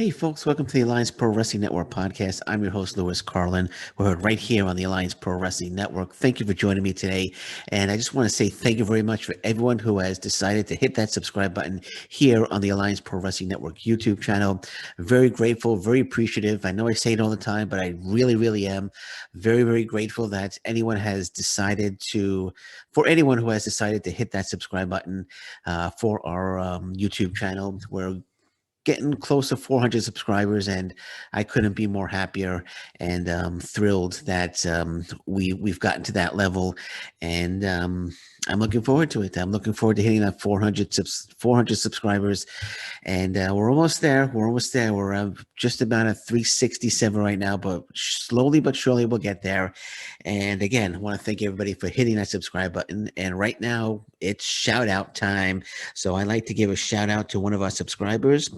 Hey, folks, welcome to the Alliance Pro Wrestling Network podcast. I'm your host, Louis Carlin. We're heard right here on the Alliance Pro Wrestling Network. Thank you for joining me today. And I just want to say thank you very much for everyone who has decided to hit that subscribe button here on the Alliance Pro Wrestling Network YouTube channel. Very grateful, very appreciative. I know I say it all the time, but I really, really am very, very grateful that for anyone who has decided to hit that subscribe button for our YouTube channel. We're getting close to 400 subscribers, and I couldn't be more happier and thrilled that we've gotten to that level. And I'm looking forward to it. I'm looking forward to hitting that 400 subscribers, and we're almost there. We're almost there. We're just about at 367 right now, but slowly but surely we'll get there. And again, I want to thank everybody for hitting that subscribe button. And right now it's shout out time. So I'd like to give a shout out to one of our subscribers.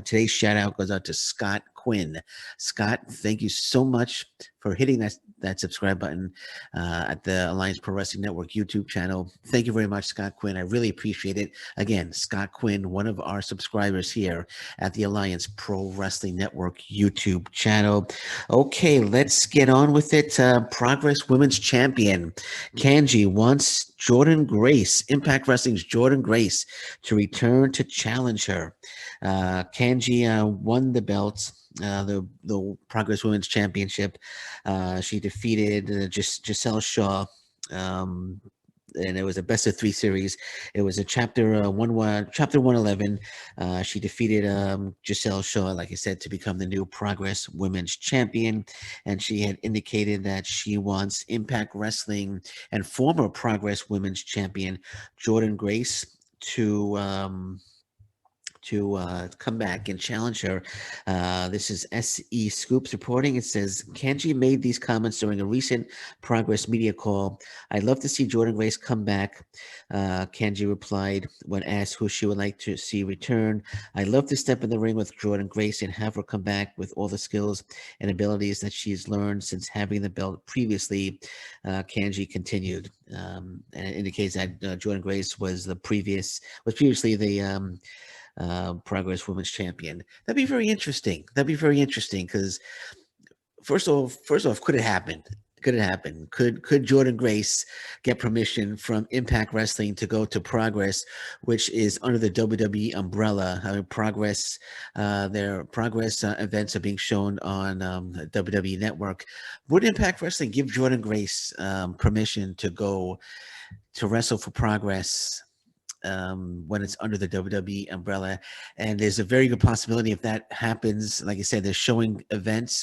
Today's shout out goes out to Scott Quinn. Scott, thank you so much for hitting that subscribe button at the Alliance Pro Wrestling Network YouTube channel. Thank you very much, Scott Quinn. I really appreciate it. Again, Scott Quinn, one of our subscribers here at the Alliance Pro Wrestling Network YouTube channel. Okay, let's get on with it. Progress Women's Champion Kanji wants Jordynne Grace, Impact Wrestling's Jordynne Grace, to return to challenge her. Kanji won the belt, the Progress Women's Championship. She defeated Giselle Shaw, and it was a best of three series. It was a chapter 111. She defeated Giselle Shaw, like I said, to become the new Progress Women's Champion. And she had indicated that she wants Impact Wrestling and former Progress Women's Champion Jordynne Grace to come back and challenge her. This is SE Scoops reporting. It says, Kanji made these comments during a recent Progress media call. I'd love to see Jordynne Grace come back. Kanji replied when asked who she would like to see return. I'd love to step in the ring with Jordynne Grace and have her come back with all the skills and abilities that she's learned since having the belt previously. Kanji continued. And it indicates that Jordynne Grace was previously the Progress Women's Champion. That'd be very interesting. Because first off, could it happen? Could it happen? Could Jordynne Grace get permission from Impact Wrestling to go to Progress, which is under the WWE umbrella? I mean, Progress, their Progress events are being shown on WWE Network. Would Impact Wrestling give Jordynne Grace permission to go to wrestle for Progress when it's under the WWE umbrella? And there's a very good possibility if that happens. Like I said, they're showing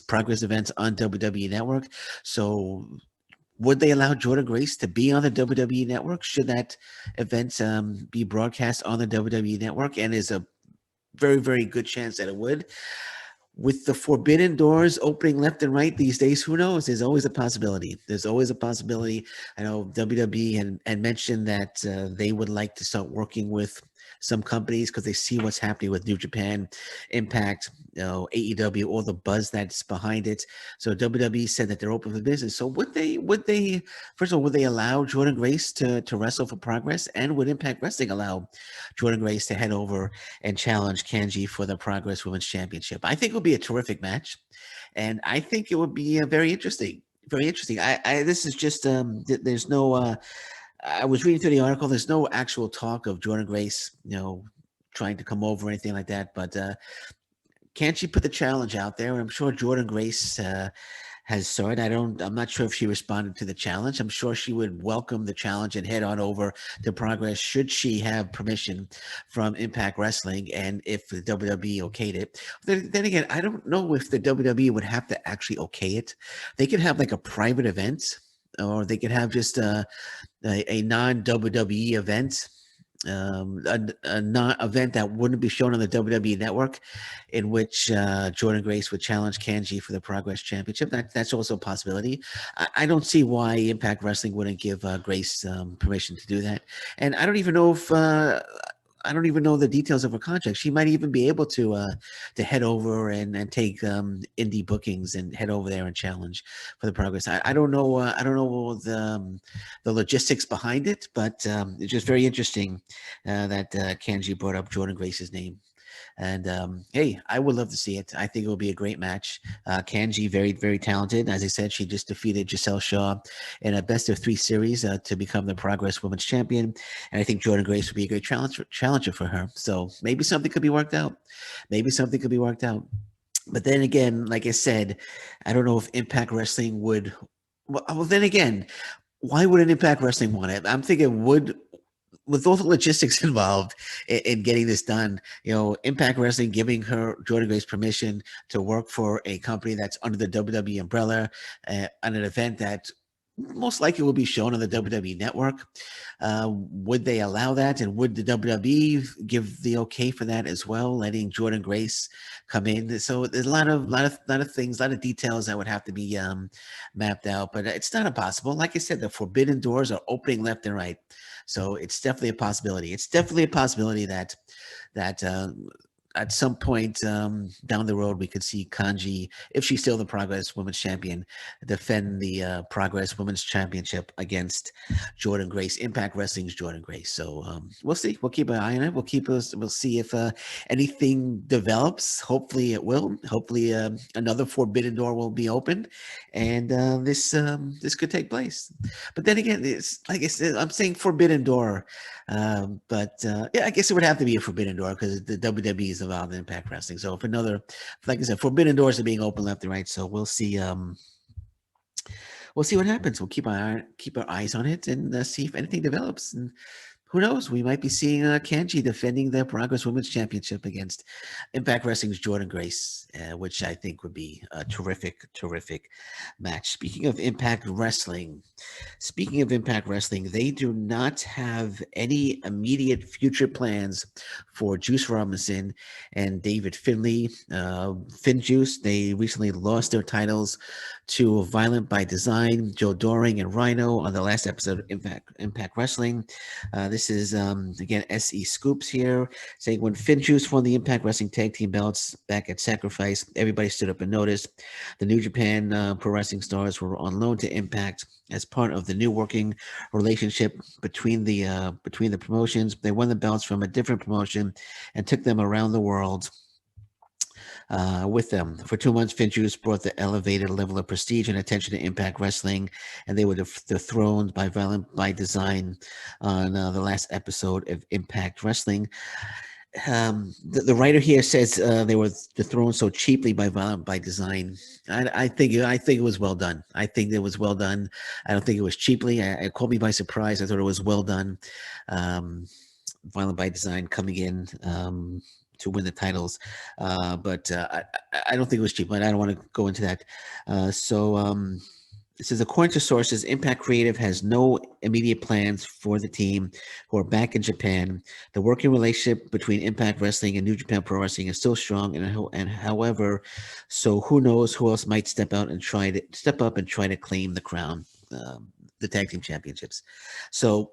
progress events on WWE Network. So would they allow Jordynne Grace to be on the WWE Network? Should that event be broadcast on the WWE Network? And there's a very, very good chance that it would. With the forbidden doors opening left and right these days, who knows? There's always a possibility. I know WWE and mentioned that they would like to start working with some companies because they see what's happening with New Japan, Impact, AEW, all the buzz that's behind it. So WWE said that they're open for business. So would they first of all, would they allow Jordynne Grace to wrestle for Progress? And would Impact Wrestling allow Jordynne Grace to head over and challenge Kanji for the Progress Women's Championship? I think it would be a terrific match, and I think it would be very interesting. Very interesting. This is just there's no. I was reading through the article. There's no actual talk of Jordynne Grace, trying to come over or anything like that. But can't she put the challenge out there? I'm sure Jordynne Grace has saw it. I'm not sure if she responded to the challenge. I'm sure she would welcome the challenge and head on over to Progress should she have permission from Impact Wrestling and if the WWE okayed it. Then again, I don't know if the WWE would have to actually okay it. They could have like a private event, or they could have just a non-WWE event, a non-event that wouldn't be shown on the WWE Network, in which Jordynne Grace would challenge Kanji for the Progress Championship. That's also a possibility. I don't see why Impact Wrestling wouldn't give Grace permission to do that. And I don't even know if I don't even know the details of her contract. She might even be able to head over and take indie bookings and head over there and challenge for the Progress. I don't know. I don't know the logistics behind it, but it's just very interesting that Kanji brought up Jordynne Grace's name. And hey, I would love to see it. I think it will be a great match. Kanji, very, very talented. As I said, she just defeated Giselle Shaw in a best of three series to become the Progress Women's Champion. And I think Jordynne Grace would be a great challenger for her. So maybe something could be worked out. Maybe something could be worked out. But then again, like I said, I don't know if Impact Wrestling would. Well, then again, why would an Impact Wrestling want it? I'm thinking would with all the logistics involved in getting this done, Impact Wrestling giving her Jordynne Grace permission to work for a company that's under the WWE umbrella on an event that most likely will be shown on the WWE network. Would they allow that, and would the WWE give the okay for that as well, letting Jordynne Grace come in? So there's a lot of things, a lot of details that would have to be mapped out, but it's not impossible. Like I said, the forbidden doors are opening left and right. So it's definitely a possibility. It's definitely a possibility that at some point down the road we could see Kanji, if she's still the Progress Women's Champion, defend the Progress Women's Championship against Jordynne Grace, Impact Wrestling's Jordynne Grace. So we'll see. We'll keep an eye on it. We'll see if anything develops. Hopefully it will. Hopefully another forbidden door will be opened, and this could take place. But then again, it's like I said, I'm saying forbidden door. But yeah, I guess it would have to be a forbidden door because the WWE is involved in Impact Wrestling. So if like I said, forbidden doors are being open left and right. So we'll see. We'll see what happens. We'll keep our eyes on it and see if anything develops. And who knows? We might be seeing Kanji defending the Progress Women's Championship against Impact Wrestling's Jordynne Grace, which I think would be a terrific, terrific match. Speaking of Impact Wrestling, they do not have any immediate future plans for Juice Robinson and David Finlay. FinJuice, they recently lost their titles to Violent by Design, Joe Doring and Rhino on the last episode of Impact Wrestling. This is, again, SE Scoops here, saying when FinJuice won the Impact Wrestling Tag Team belts back at Sacrifice, everybody stood up and noticed. The New Japan Pro Wrestling stars were on loan to Impact as part of the new working relationship between the promotions. They won the belts from a different promotion and took them around the world. With them. For 2 months, FinJuice brought the elevated level of prestige and attention to Impact Wrestling, and they were dethroned by Violent by Design on the last episode of Impact Wrestling. The writer here says they were dethroned so cheaply by Violent by Design. I think it was well done. I think it was well done. I don't think it was cheaply. It caught me by surprise. I thought it was well done. Violent by Design coming in to win the titles, but I don't think it was cheap. But I don't want to go into that. It says, according to sources, Impact Creative has no immediate plans for the team who are back in Japan. The working relationship between Impact Wrestling and New Japan Pro Wrestling is still strong, and however, so who knows who else might step up and try to claim the crown, the tag team championships. So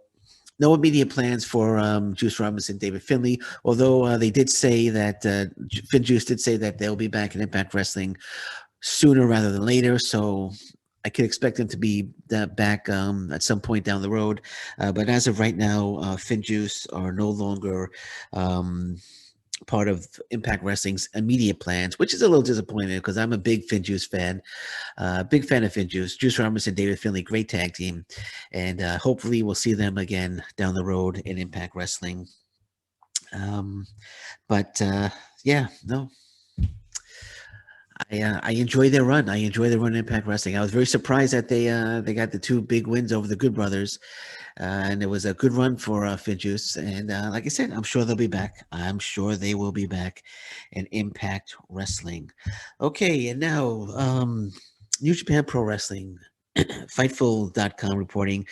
no immediate plans for Juice Robinson, David Finlay, although they did say that FinJuice did say that they'll be back in Impact Wrestling sooner rather than later. So I could expect them to be back at some point down the road. But as of right now, FinJuice are no longer part of Impact Wrestling's immediate plans, which is a little disappointing because I'm a big FinJuice fan. Big fan of FinJuice. Juice Robinson, David Finlay, great tag team. And hopefully we'll see them again down the road in Impact Wrestling. Yeah, no. I enjoy their run. I enjoy their run in Impact Wrestling. I was very surprised that they got the 2 big wins over the Good Brothers. And it was a good run for FinJuice. And like I said, I'm sure they'll be back. I'm sure they will be back in Impact Wrestling. Okay, and now New Japan Pro Wrestling. Fightful.com reporting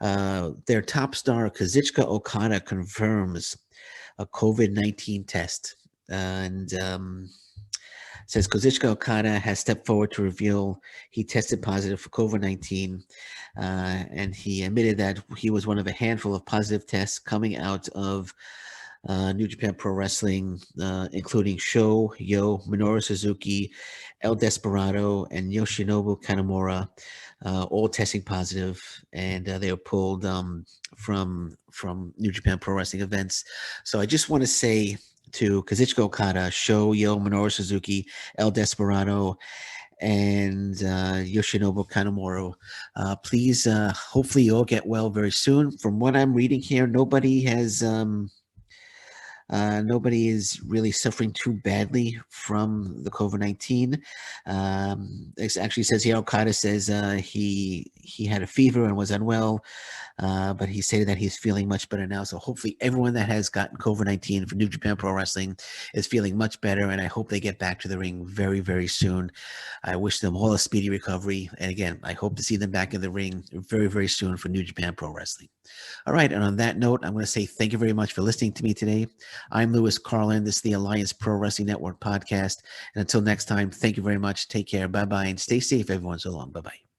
their top star, Kazuchika Okada, confirms a COVID-19 test. And says Kazuchika Okada has stepped forward to reveal he tested positive for COVID-19, and he admitted that he was one of a handful of positive tests coming out of New Japan Pro Wrestling, including Sho, Yo, Minoru Suzuki, El Desperado, and Yoshinobu Kanemaru, all testing positive, and they were pulled from New Japan Pro Wrestling events. So I just want to say to Kazuchika Okada, Shoyo, Minoru Suzuki, El Desperado, and Yoshinobu Kanemaru. Please, hopefully, you all get well very soon. From what I'm reading here, nobody is really suffering too badly from the COVID-19. It actually says here, Okada says he had a fever and was unwell. But he stated that he's feeling much better now. So hopefully everyone that has gotten COVID-19 for New Japan Pro Wrestling is feeling much better, and I hope they get back to the ring very, very soon. I wish them all a speedy recovery. And again, I hope to see them back in the ring very, very soon for New Japan Pro Wrestling. All right, and on that note, I'm going to say thank you very much for listening to me today. I'm Lewis Carlin. This is the Alliance Pro Wrestling Network podcast. And until next time, thank you very much. Take care. Bye-bye, and stay safe, everyone. So long. Bye-bye.